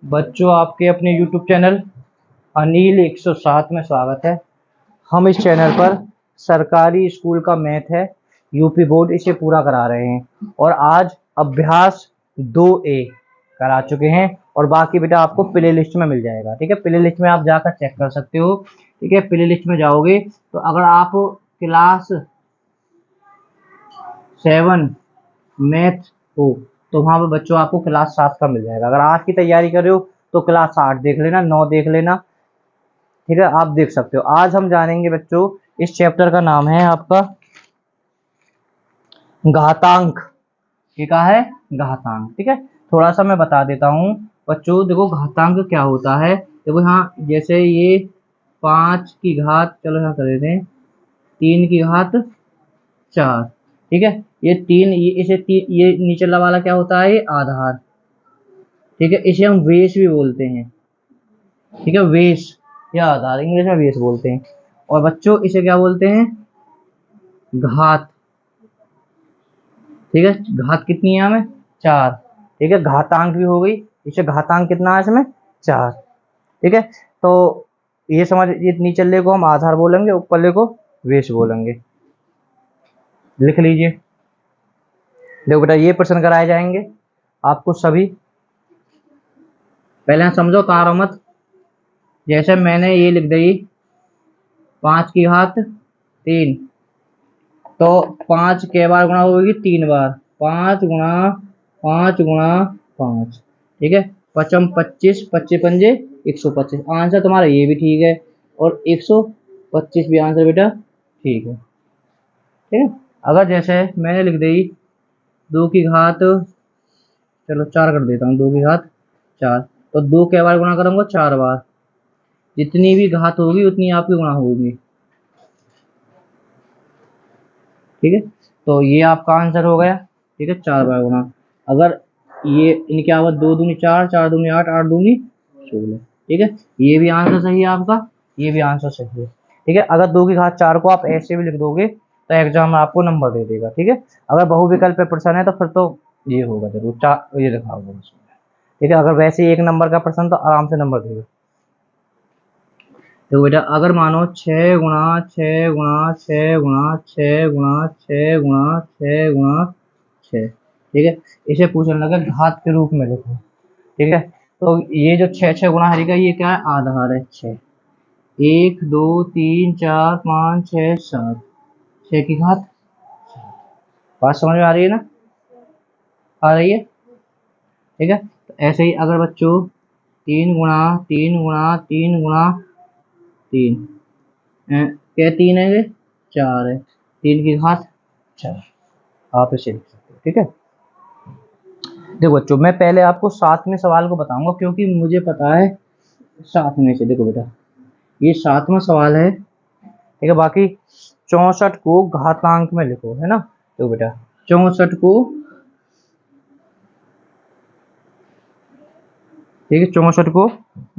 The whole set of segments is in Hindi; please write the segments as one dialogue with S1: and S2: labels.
S1: बच्चों, आपके अपने YouTube चैनल अनिल 107 में स्वागत है। हम इस चैनल पर सरकारी स्कूल का मैथ है, यूपी बोर्ड इसे पूरा करा रहे हैं और आज अभ्यास 2A करा चुके हैं और बाकी बेटा आपको प्ले लिस्ट में मिल जाएगा। ठीक है, प्ले लिस्ट में आप जाकर चेक कर सकते हो। ठीक है, प्ले लिस्ट में जाओगे तो अगर आप क्लास 7 मैथ हो तो वहाँ पे बच्चों आपको क्लास 7 का मिल जाएगा। अगर 8 की तैयारी कर रहे हो तो क्लास 8 देख लेना, 9 देख लेना। ठीक है, आप देख सकते हो। आज हम जानेंगे बच्चों, इस चैप्टर का नाम है आपका घातांक। क्या है? घातांक। ठीक है, थोड़ा सा मैं बता देता हूँ बच्चों। देखो घातांक क्या होता है। देखो यहाँ जैसे ये 5 की घात, चलो यहाँ कर देते हैं 3 की घात 4। ठीक है, ये 3, ये नीचे वाला क्या होता है? ये आधार। ठीक है, इसे हम वेश भी बोलते हैं। ठीक है, वेश या आधार, इंग्लिश में वेश बोलते हैं। और बच्चों इसे क्या बोलते हैं? घात। ठीक है, घात कितनी है हमें? 4। ठीक है, घातांक भी हो गई। इसे घातांक कितना है इसमें? 4। ठीक है, तो ये समझ, ये नीचे को हम आधार बोलेंगे, ऊपर को वेश बोलेंगे। लिख लीजिए। देखो बेटा, ये प्रश्न कराए जाएंगे आपको सभी। पहले समझो, तारो मत। जैसे मैंने ये लिख दी 5 की घात 3, तो 5 के बार गुणा होगी 3 बार। 5 गुणा 5 गुणा 5। ठीक है, 5 25, 25 पंजे 125। आंसर तुम्हारा ये भी ठीक है और 125 भी आंसर बेटा ठीक है। ठीक है, अगर जैसे मैंने लिख दी 2 की घात, चलो 4 कर देता हूँ, 2 की घात 4, तो 2 के बार गुणा करूंगा 4 बार। जितनी भी घात होगी उतनी आपकी गुणा होगी। ठीक है, तो ये आपका आंसर हो गया। ठीक है, 4 बार गुणा। अगर ये इनकी आवत 2 दूनी 4, 4 दूनी 8, 8 दूनी 16। ठीक है, ये भी आंसर सही है आपका, ये भी आंसर सही है। ठीक है, अगर 2 की घात 4 को आप ऐसे भी लिख दोगे तो एग्जाम आपको नंबर दे देगा। ठीक है, अगर बहुविकल्प प्रश्न है तो फिर तो ये होगा जरूर, 4 ये लिखा होगा उसमें। ठीक है, अगर वैसे ही 1 नंबर का प्रश्न तो आराम से नंबर देगा। तो बेटा अगर मानो 6 गुणा 6 गुणा 6 गुणा 6 गुणा 6 गुणा 6 गुणा 6। ठीक है, इसे पूछने लगा घात के रूप में लिखो। ठीक है, तो ये जो 6 6 गुणा हरी का ये क्या है? आधार है 6। 1 2 3 4 5 6 7, 6 की घात। बात समझ में आ रही है ना? आ रही है? ठीक है, तो ऐसे ही अगर बच्चों 3 गुणा 3 गुणा 3 गुणा 3, क्या 3 है? 4 है। 3 की घात 4, आप इसे लिख सकते हो। ठीक है, देखो बच्चों, मैं पहले आपको 7वें सवाल को बताऊंगा क्योंकि मुझे पता है 7वें से। देखो बेटा, ये 7वां सवाल है। ठीक है, बाकी 64 को घातांक में लिखो, है ना? तो बेटा 64 को, ठीक है, 64 को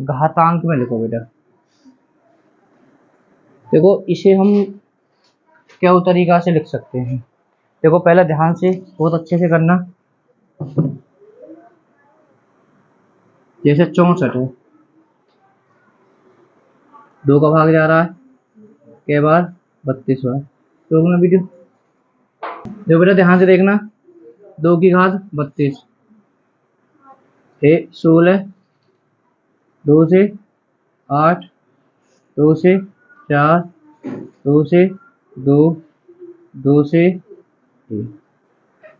S1: घातांक में लिखो बेटा। देखो इसे हम क्या तरीका से लिख सकते हैं। देखो पहले ध्यान से बहुत अच्छे से करना। जैसे 64 है, 2 का भाग जा रहा है के बार 32 बार। तो ना वीडियो देखो बेटा, ध्यान से देखना। 2 की घात 32, 16, 2 से 8, 2 से 4, 2 से 2, 2 से 1।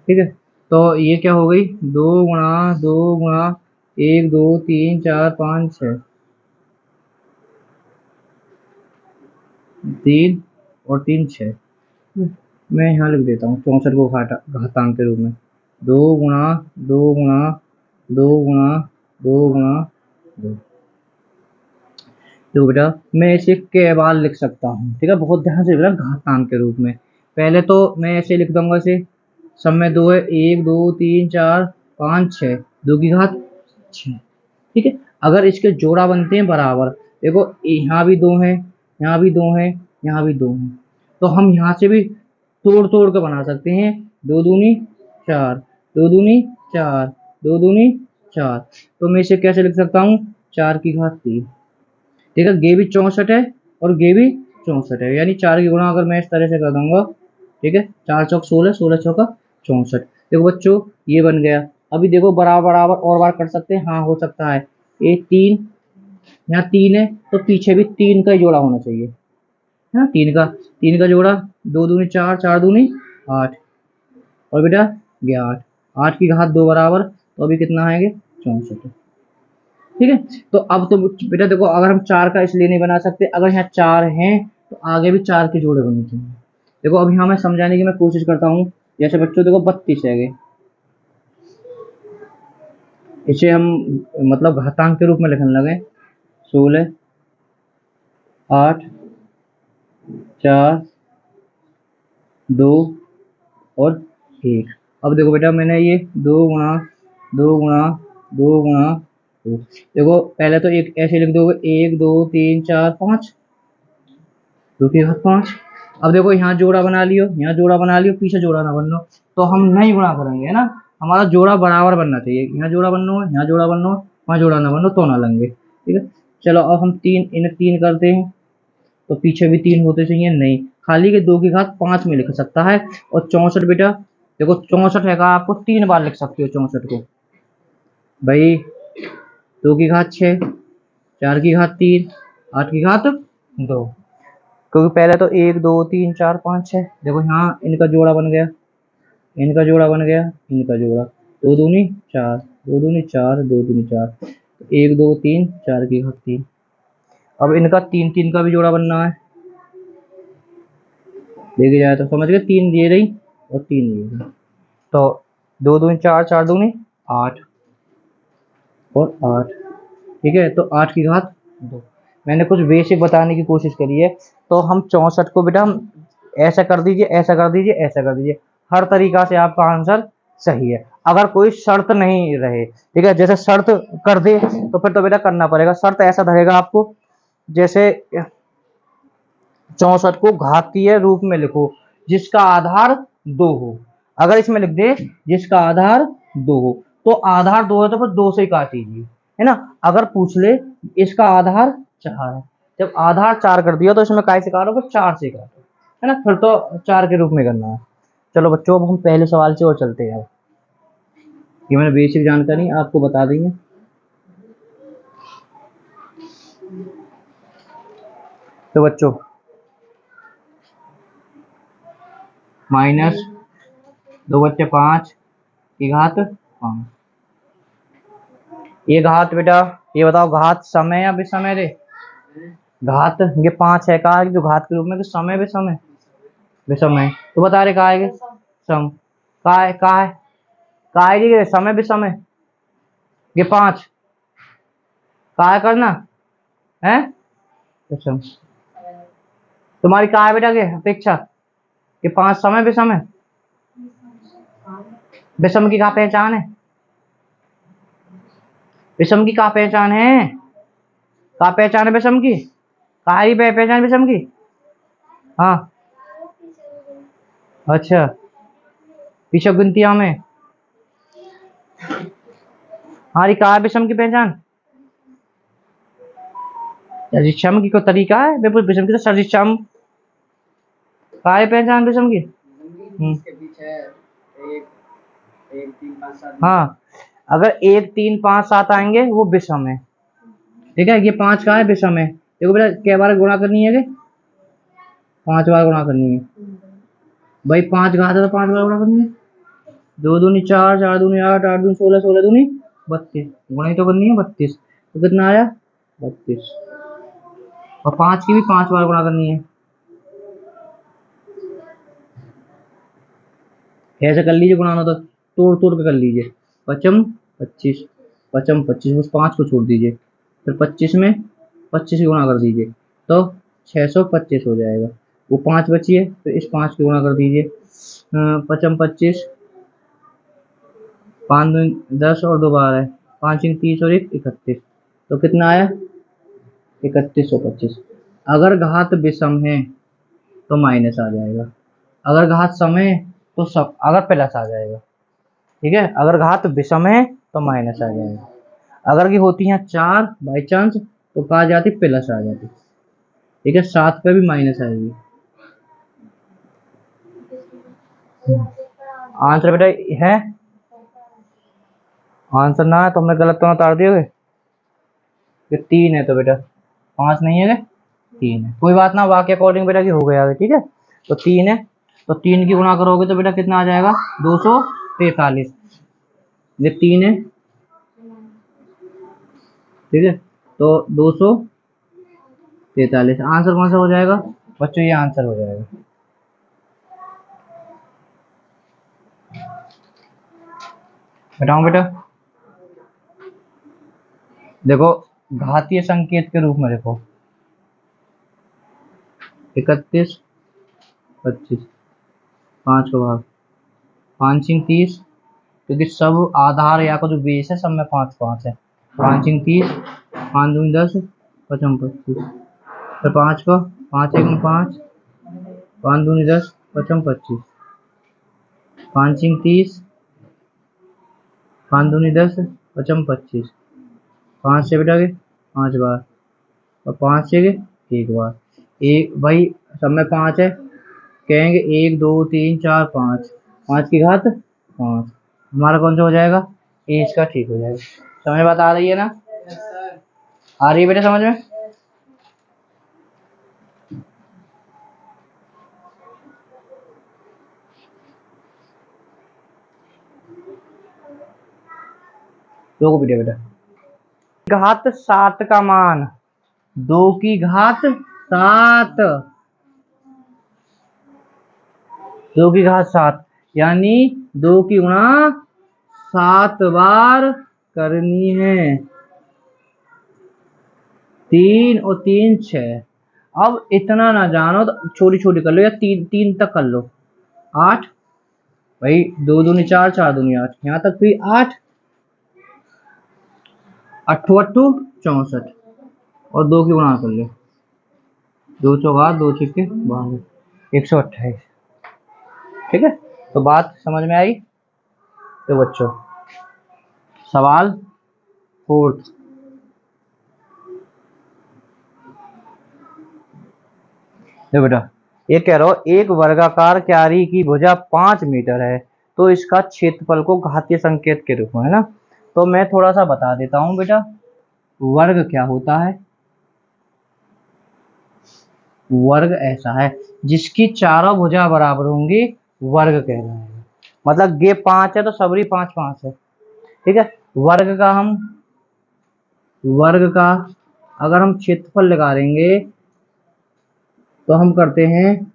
S1: ठीक है, तो ये क्या हो गई? 2 गुणा 2 गुणा 1 2 3 4 5 6, 3 और 3 6। मैं यहाँ लिख देता हूँ 64 को घातांक के रूप में। 2 गुणा 2 गुणा 2 गुणा 2 गुणा 2। तो बेटा मैं इसे के बार लिख सकता हूँ। ठीक है, बहुत ध्यान से बेटा, घातांक के रूप में। पहले तो मैं ऐसे लिख दूंगा, इसे सब में 2 है, 1 2 3 4 5 6, 2 की घात 6। ठीक है, अगर इसके जोड़ा बनते हैं बराबर, देखो यहाँ भी 2 है, यहाँ भी 2 है, यहाँ भी 2 है, तो हम यहाँ से भी तोड़ तोड़ के बना सकते हैं। 2 दूनी 4, 2 दूनी 4, 2 दूनी 4, तो मैं इसे कैसे लिख सकता हूँ 4 की घात 3। ठीक है, ये भी 64 है और ये भी 64 है, यानी 4 की गुणा अगर मैं इस तरह से कर दूंगा, ठीक है, 4 चौक 16, 16 चौका 64। देखो बच्चों ये बन गया। अभी देखो बराबर बराबर और बार कर सकते हैं, हाँ हो सकता है। ये 3, यहाँ 3 है तो पीछे भी 3 का ही जोड़ा होना चाहिए, है ना, 3 का जोड़ा, 2 दूनी 4, 4 दूनी 8, और बेटा ये 8, 8 की घात 2 बराबर, तो अभी कितना आएंगे 64। ठीक है, तो अब तो बेटा देखो अगर हम 4 का इसलिए नहीं बना सकते, अगर यहाँ 4 हैं तो आगे भी 4 के जोड़े बनने चाहिए। देखो अभी यहाँ मैं समझाने की मैं कोशिश करता हूँ। जैसे बच्चों देखो 32 है, इसे हम मतलब घातांक के रूप में लिखने लगे, 16, 8, 4, 2 और 1। अब देखो बेटा मैंने ये 2 गुणा 2 गुणा 2 गुणा 2, देखो पहले तो एक ऐसे लिख दोगे, 1 2 3 4 5, 2 की घात 5। अब देखो यहाँ जोड़ा बना लियो, यहाँ जोड़ा बना लियो, पीछे जोड़ा ना बन लो, तो हम नहीं गुणा करेंगे, है ना, हमारा जोड़ा बराबर बनना चाहिए। यहाँ जोड़ा बनना हो, यहाँ जोड़ा बनना हो, वहाँ जोड़ा ना बनो तो ना लेंगे। ठीक है, चलो अब हम 3 इन्हें 3 करते हैं, तो पीछे भी 3 होते चाहिए, नहीं, खाली के 2 की घात 5 में लिख सकता है। और 64 बेटा देखो 64 है का आपको 3 बार लिख सकते हो 64 को, भाई 2 की घात 6, 4 की घात 3, 8 की घात 2, क्योंकि पहले तो 1 2 3 4 5 6, देखो यहाँ इनका जोड़ा बन गया, इनका जोड़ा बन गया, इनका जोड़ा, 2 दूनी 4, 2 दूनी 4, 2 दूनी 4, 1 2 3 4 की घात 3। अब इनका 3 3 का भी जोड़ा बनना है, देखे जाए तो समझ गए, 3 ये रही और 3 ये रही, तो 2 दूनी 4, 4 दूनी 8 और 8। ठीक है, तो 8 की घात 2। मैंने कुछ बेसिक बताने की कोशिश करी है। तो हम 64 को बेटा हम ऐसा कर दीजिए, ऐसा कर दीजिए, ऐसा कर दीजिए, हर तरीका से आपका आंसर सही है, अगर कोई शर्त नहीं रहे। ठीक है, जैसे शर्त कर दे तो फिर तो बेटा करना पड़ेगा। शर्त ऐसा रहेगा आपको, जैसे 64 को घातीय रूप में लिखो जिसका आधार 2 हो। अगर इसमें लिख दे जिसका आधार 2 हो, तो आधार 2 है तो फिर 2 से काट दीजिए, है ना। अगर पूछ ले इसका आधार 4 है, जब आधार 4 कर दिया तो इसमें काय से काटोगे 4 से काटो, है ना, फिर तो 4 के रूप में करना है। चलो बच्चों अब हम पहले सवाल से और चलते हैं। ये मैंने बेसिक जानकारी आपको बता दी है। तो बच्चों माइनस 2 बच्चे 5 की घात 5, ये घात बेटा ये बताओ घात समय या विषमय रे, घात ये 5 है कहा जो घात के रूप में, समय विषमय, विषमय, तो बता रहे कहा है सम, कहा है जी समय विषमय, ये 5 कहा करना है, विषम, तुम्हारी कहा है बेटा के अपेक्षा कि 5 समय विषमय, विषम की कहा पहचान है, विषम की कहा पहचान है, कहा पहचान है विषम की, कहा ही पहचान विषम की, हाँ अच्छा पीछे गिनतियां में, हमारी कहा विषम की पहचान, सरिक्षम की कोई तरीका है बिल्कुल, विषम की तो सरिक्षम कहा है पहचान विषम की, हाँ अगर 1 3 5 7 आएंगे वो विषम है। ठीक है, ये 5 कहा है विषम है। देखो बेटा क्या बार गुणा करनी है, 5 बार गुणा करनी है भाई, 5 घात है तो 5 बार गुणा करनी है, 2 दूनी 4, 4 दूनी 8, 8 दूनी 16, 16 दूनी 32, गुणा ही तो करनी है 32, तो कितना आया 32, और 5 की भी 5 बार गुणा करनी है, ऐसे कर लीजिए गुणा, तो तोड़ तोड़ के कर लीजिए, पचम 25, पचम 25, उस 5 को छोड़ दीजिए, फिर 25 में 25 की गुणा कर दीजिए तो 625 हो जाएगा, वो 5 बची है तो इस 5 की गुणा कर दीजिए, पचम 25, 5 दूनी 10 और 2 12 है, 5 × 30 और 1 31, तो कितना आया 3125। अगर घात विषम है तो माइनस आ जाएगा, अगर घात सम है तो सब अगर प्लस आ जाएगा। ठीक है, अगर घात विषम है तो माइनस आ जाएगा। अगर की होती है 4 बाई चांस तो कहा जाती प्लस आ जाती। ठीक है, 7 पे भी माइनस आएगी। आंसर बेटा है, आंसर ना है तो हमने गलत तो उतार दिए। कि 3 है तो बेटा 5 नहीं है, 3 है। कोई बात ना, वाक्य अकॉर्डिंग बेटा की हो गया है। ठीक है, तो 3 है, तो 3 की गुणा करोगे तो बेटा कितना आ जाएगा, 243। ये 3 है, ठीक है, तो 243 आंसर कौन सा हो जाएगा बच्चों, ये आंसर हो जाएगा। बताऊं बेटा, देखो घातीय संकेत के रूप में देखो 31 25 5 का भाग 5 सिंह 30, क्योंकि सब आधार या का जो बेस है सब में 5 5 है। 5 सिंह 30, 5 दूनी 10, 55 25, फिर 5 का 5 1 5, 5 दूनी 10, 55 25, 5 सिंह 30, 5 दूनी 10, 55 25, 5 से बेटा के 5 बार और 5 से के 1 बार। एक भाई सब में 5 है, कहेंगे 1 2 3 4 5, 5 की घात 5, हमारा कौन सा हो जाएगा, ए इसका ठीक हो जाएगा। समझ में बात आ रही है ना, आ रही है बेटा समझ में। दो को बेटा घात 7 का मान 2 की घात 7, 2 की घात 7 यानी 2 की गुणा 7 बार करनी है। 3 और 3 6। अब इतना ना जानो तो छोटी छोटी कर लो या 3 3 तक कर लो। 8 भाई 2 दूनी 4, 4 दूनी 8, यहाँ तक भी 8, 8 8 64 और 2 की गुणा कर लो, 2 चौका 2 छिक्के 12, 128। ठीक है, तो बात समझ में आई। तो बच्चों सवाल 4th, देखो बेटा ये कह रहा हो एक वर्गाकार क्यारी की भुजा 5 मीटर है तो इसका क्षेत्रफल को घातीय संकेत के रूप में, है ना। तो मैं थोड़ा सा बता देता हूं बेटा, वर्ग क्या होता है। वर्ग ऐसा है जिसकी चारों भुजा बराबर होंगी, वर्ग कहलाएगा। मतलब ये 5 है तो सबरी 5 5 है। ठीक है, वर्ग का अगर हम क्षेत्रफल निकालेंगे तो हम करते हैं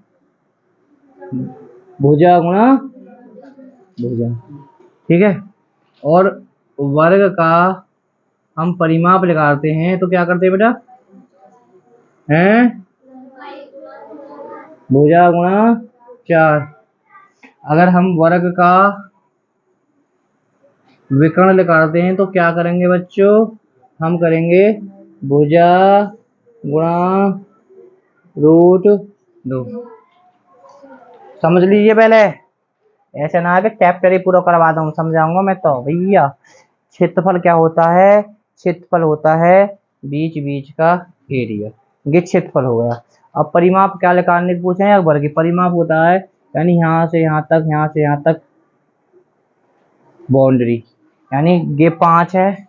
S1: भुजा गुणा भुजा। ठीक है, और वर्ग का हम परिमाप निकालते हैं तो क्या करते हैं बेटा, हैं भुजा गुणा 4। अगर हम वर्ग का विकर्ण निकालते हैं तो क्या करेंगे बच्चों, हम करेंगे भुजा गुणा √2। समझ लीजिए पहले, ऐसे ना है कि चैप्टर ही पूरा करवा दूं, समझाऊंगा मैं तो भैया। क्षेत्रफल क्या होता है, क्षेत्रफल होता है बीच बीच का एरिया, ये क्षेत्रफल हो गया। अब परिमाप क्या निकालने के पूछे हैं, वर्ग की परिमाप होता है यानी यहाँ से यहाँ तक, यहाँ से यहाँ तक बाउंड्री, यानी ये 5 है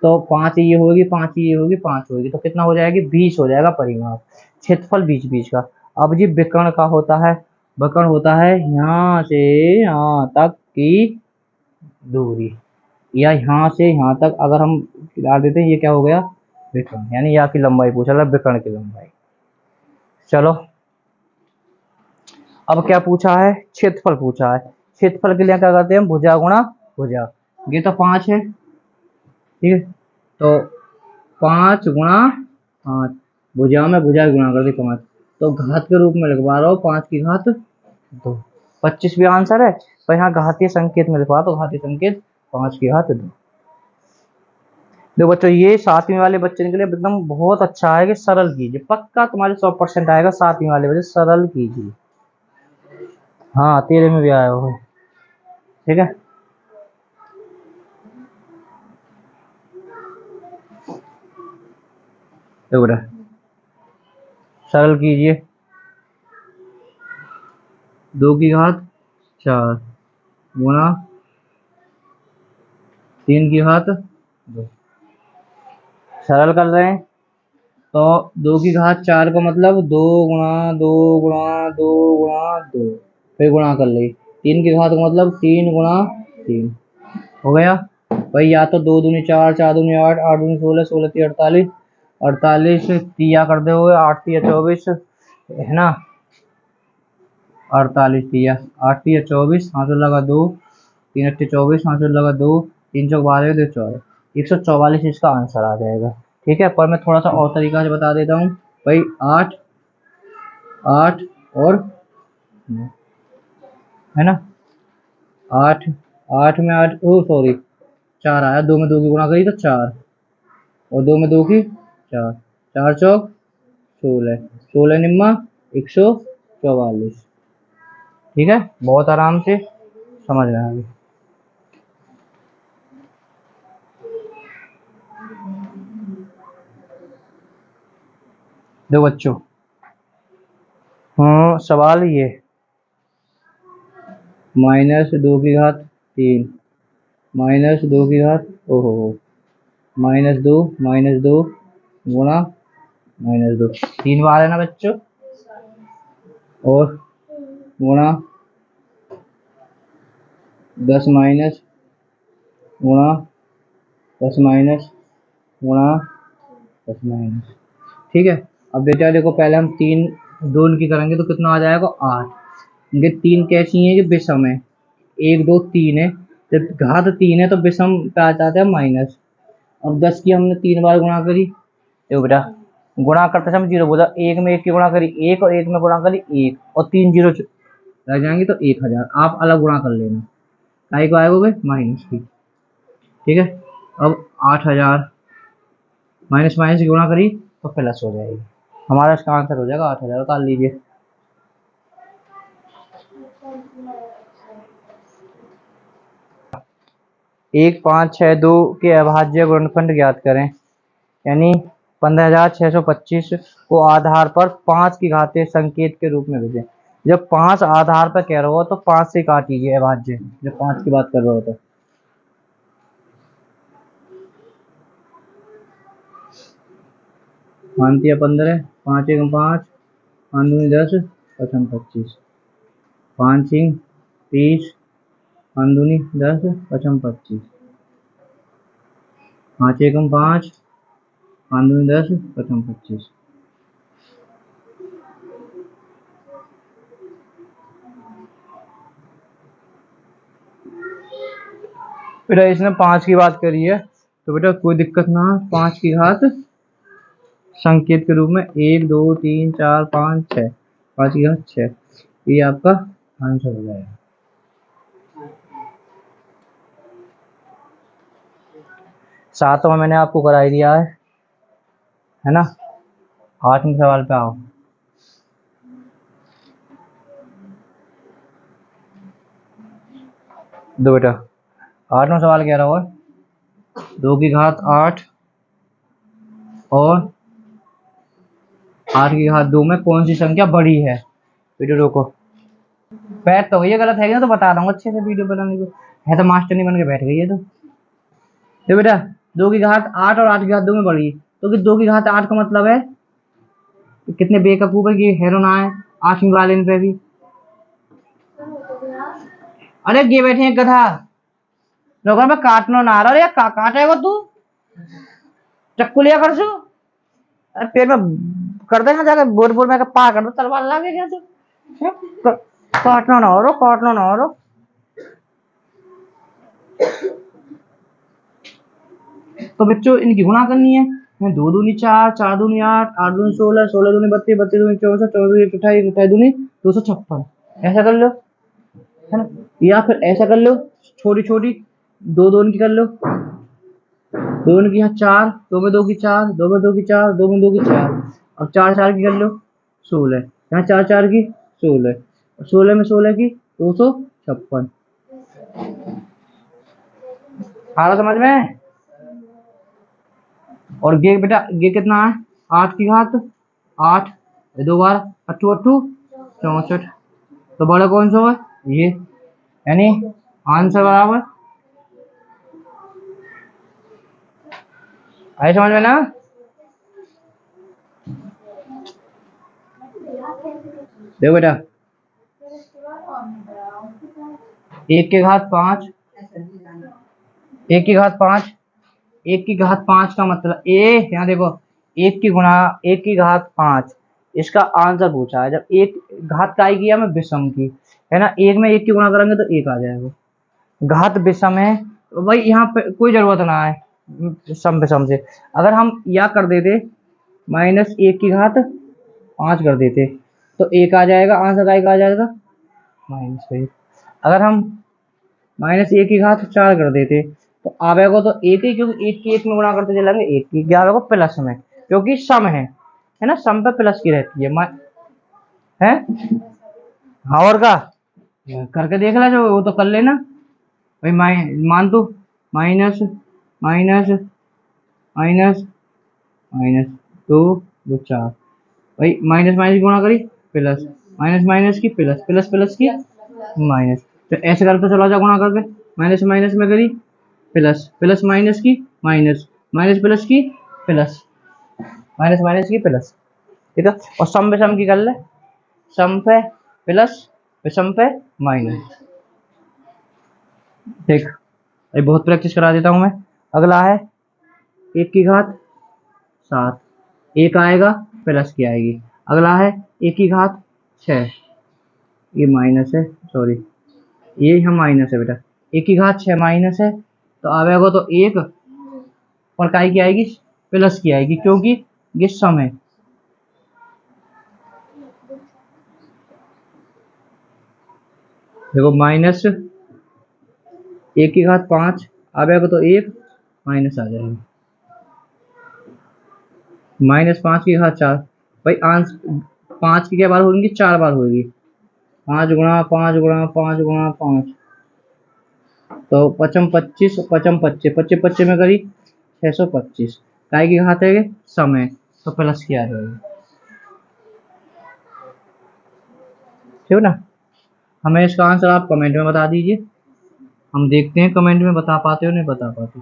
S1: तो 5 ये होगी, 5 ये होगी, 5 होगी तो कितना हो जाएगी, 20 हो जाएगा परिमाप। क्षेत्रफल बीच बीच का। अब जी विकर्ण का होता है, विकर्ण होता है यहाँ से यहाँ तक की दूरी, या यहाँ से यहाँ तक अगर हम डाल देते हैं, ये क्या हो गया विकर्ण, यानी यहाँ की लंबाई पूछा था, विकर्ण की लंबाई। चलो अब क्या पूछा है, क्षेत्रफल पूछा है। क्षेत्रफल के लिए क्या करते हैं हम, भुजा गुणा भुजा। ये तो 5 है, ठीक है, तो 5 गुणा 5, भुजा में भुजा गुणा कर दी 5, तो घात के रूप में लिखवा रहा हूँ 5 की घात 2। 25 भी आंसर है, पर यहाँ घातीय संकेत में लिखवा तो घातीय संकेत 5 की घात 2। देखो बच्चों ये 7वीं वाले बच्चे के लिए एकदम बहुत अच्छा है कि सरल कीजिए, पक्का तुम्हारे 100% आएगा 7वीं वाले बच्चे, सरल कीजिए। हाँ 13 में भी आया हुआ है, ठीक है। देखो बेटा, सरल कीजिए। 2 की घात 4 गुणा 3 की घात 2। सरल कर रहे हैं तो 2 की घात 4 का मतलब 2 गुणा 2 गुणा 2 गुणा 2, फिर गुणा कर ली। 3 की घात का मतलब 3 गुणा 3 हो गया भाई। या तो 2 दूनी 4, 4 दूनी 8, 8 दूनी 16, 16 तीन 48, 48 तिया कर दे हुए 8 तिया 24 है ना। 48 तिया 8 तिया 24, 5 लगा 2, 3 अट्ठे 24, 5 लगा 2, 3 चौक 12, 2 14, 144 इसका आंसर आ जाएगा। ठीक है, पर मैं थोड़ा सा और तरीका से बता देता हूँ भाई। 8 8 और 9 है ना। 8 8 में 8 ओ सॉरी 4 आया, 2 में 2 की गुणा करी तो 4 और 2 में 2 की 4, 4 चौक 16, 16 निम्मा 144। ठीक है, बहुत आराम से समझ रहे हैं। दो बच्चों, हाँ सवाल ये -2 की घात 3 -2 की घात ओहो -2 गुणा -2 3 बार है ना बच्चों, और गुणा 10 माइनस गुणा 10 माइनस गुणा 10 माइनस। ठीक है, अब बेटा देखो पहले हम 3 2 की करेंगे तो कितना आ जाएगा 8। इनके 3 कैसी हैं कि विषम है, 1 2 3 है, जब घात 3 है तो विषम पे आ जाता है माइनस। अब 10 की हमने 3 बार गुणा करी, देखो बेटा गुणा करते समय 0 बोला, 1 में 1 की गुणा करी 1 और 1 में गुणा करी 1 और 3 जीरो रह जाएंगे तो 1000। आप अलग गुणा कर लेना, काय को आएगा माइनस की। ठीक है, अब 8000 माइनस माइनस की गुणा करी तो प्लस हो जाएगी, हमारा इसका आंसर हो जाएगा 8000। उतार लीजिए। एक 5 6 2 के अभाज्य गुणनफल ज्ञात करें। यानी 15625 को आधार पर 5 की घातीय संकेत के रूप में भेजें। जब 5 आधार पर कह रहा हो तो 5 से काटिए अभाज्य, जब 5 की बात कर रहे हो तो। मानती है 15, 5 1 5, 5 दूनी 10, 5 25, 5 30, 5 दूनी 10, 5 25, 5 1 5, 5 दूनी 10, 5 25। बेटा इसने 5 की बात करी है तो बेटा कोई दिक्कत ना, 5 की घात संकेत के रूप में 1 2 3 4 5 6, 5 की घात 6, ये आपका आंसर हो जाएगा। 7वां मैंने आपको कराई दिया है ना। 8वें सवाल पे आओ। दो बेटा 8वां सवाल कह रहा है 2 की घात 8 और 8 की घात 2 में कौन सी संख्या बड़ी है। वीडियो रोको, बैठ तो ये गलत है ना तो बता दूंगा अच्छे से, वीडियो बनाने को है तो मास्टर नहीं बन के बैठ गई है। तो बेटा 2 की घात 8 और 8 की घात 2 में बड़ी, तो कि 2 की घात 8 का मतलब है कितने बेवकूफ है कि हेरो ना है 8वीं वाले पे भी। अरे ये बैठे हैं गधा, लोगों में काटना ना रहा, अरे काटेगा तू, चक्कू लिया कर सु, अरे पेट में कर देगा जाकर बोर बोर में पा कर दो, तलवार लागे क्या तू, काटना ना हो रो, काटना ना हो रो। तो बच्चों इनकी गुणा करनी है, 2 दूनी 4, 4 दूनी 8, 8 दूनी 16, 16 दूनी 32, 32 दूनी 64, 64 दूनी 28, 28 दूनी 256। ऐसा कर लो है ना, या फिर ऐसा कर लो छोटी छोटी 2 2 की कर लो, 2 की यहाँ 4, 2 में 2 की 4, 2 में 2 की 4, 2 में 2 की 4, अब 4 4 की कर लो 16, यहाँ 4 4 की 16, 16 में 16 की 256। आ रहा समझ में। और ये बेटा ये कितना है, 8 की घात 8, 2 बार 8 8 64। तो बड़ा कौन सा है ये, यानी आंसर बराबर, आए समझ में ना। देखो बेटा 1 की घात 5, 1 की घात 5, 1 की घात 5 का मतलब यहाँ देखो 1 की गुणा 1 की घात 5, इसका आंसर पूछा है। जब एक घात का आएगी हमें विषम की, है ना, एक में 1 की गुणा करेंगे तो 1 आ जाएगा। घात विषम है तो भाई यहाँ पे कोई जरूरत ना है सम विषम से। अगर हम या कर देते -1 की घात 5 कर देते तो 1 आ जाएगा, आंसर का 1 आ जाएगा -1। अगर हम -1 की घात 4 कर देते तो आवेगा तो 1 ही, क्योंकि 1 की 1 में गुणा करते चलेंगे 1 की, क्या आवेगा प्लस में, क्योंकि सम है ना, सम पे प्लस की रहती है। हाँ और का करके देख ला, जो वो तो कर लेना भाई। मान तू माइनस माइनस माइनस माइनस 2 2 4, भाई माइनस माइनस गुणा करी प्लस, माइनस माइनस की प्लस, प्लस प्लस की माइनस। तो ऐसे करते चला जा गुणा करके, माइनस माइनस में करी प्लस, प्लस माइनस की माइनस, माइनस प्लस की प्लस, माइनस माइनस की प्लस, ठीक है। और सम पे सम की कर ले, सम पे प्लस विषम पे माइनस, ठीक। ये बहुत प्रैक्टिस करा देता हूँ मैं। अगला है 1 की घात 7, 1 आएगा प्लस की आएगी। अगला है 1 की घात 6, ये माइनस है, सॉरी ये हम माइनस है बेटा, 1 की घात 6 माइनस है, तो आवेगा तो 1 और काय की आएगी प्लस की आएगी, क्योंकि ये सम है। देखो माइनस 1 की घात 5 आवेगा तो 1 माइनस आ जाएगा, -5 की घात 4, भाई आंसर 5 की क्या बार होगी, 4 बार होगी, 5 गुणा 5 गुणा 5 गुणा 5, तो 55 25 55 25 25 25 में करी 625, काय की घात है समय, तो प्लस की आ जाएगी, ठीक ना। हमें इसका आंसर आप कमेंट में बता दीजिए, हम देखते हैं कमेंट में बता पाते हो नहीं बता पाते।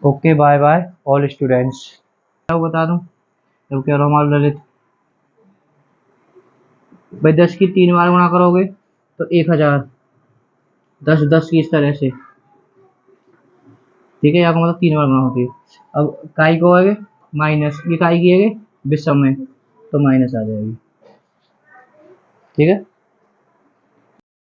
S1: Okay bye bye all students. क्या बता दूं, जब कह रहा हूँ हमारा ललित, भाई 10 की 3 बार गुणा करोगे तो 1000, 10 10 की इस तरह से, ठीक है, यहाँ का मतलब 3 बार गुणा होती है। अब काय को आगे माइनस, ये काय की है विषम में, तो माइनस आ जाएगी, ठीक है।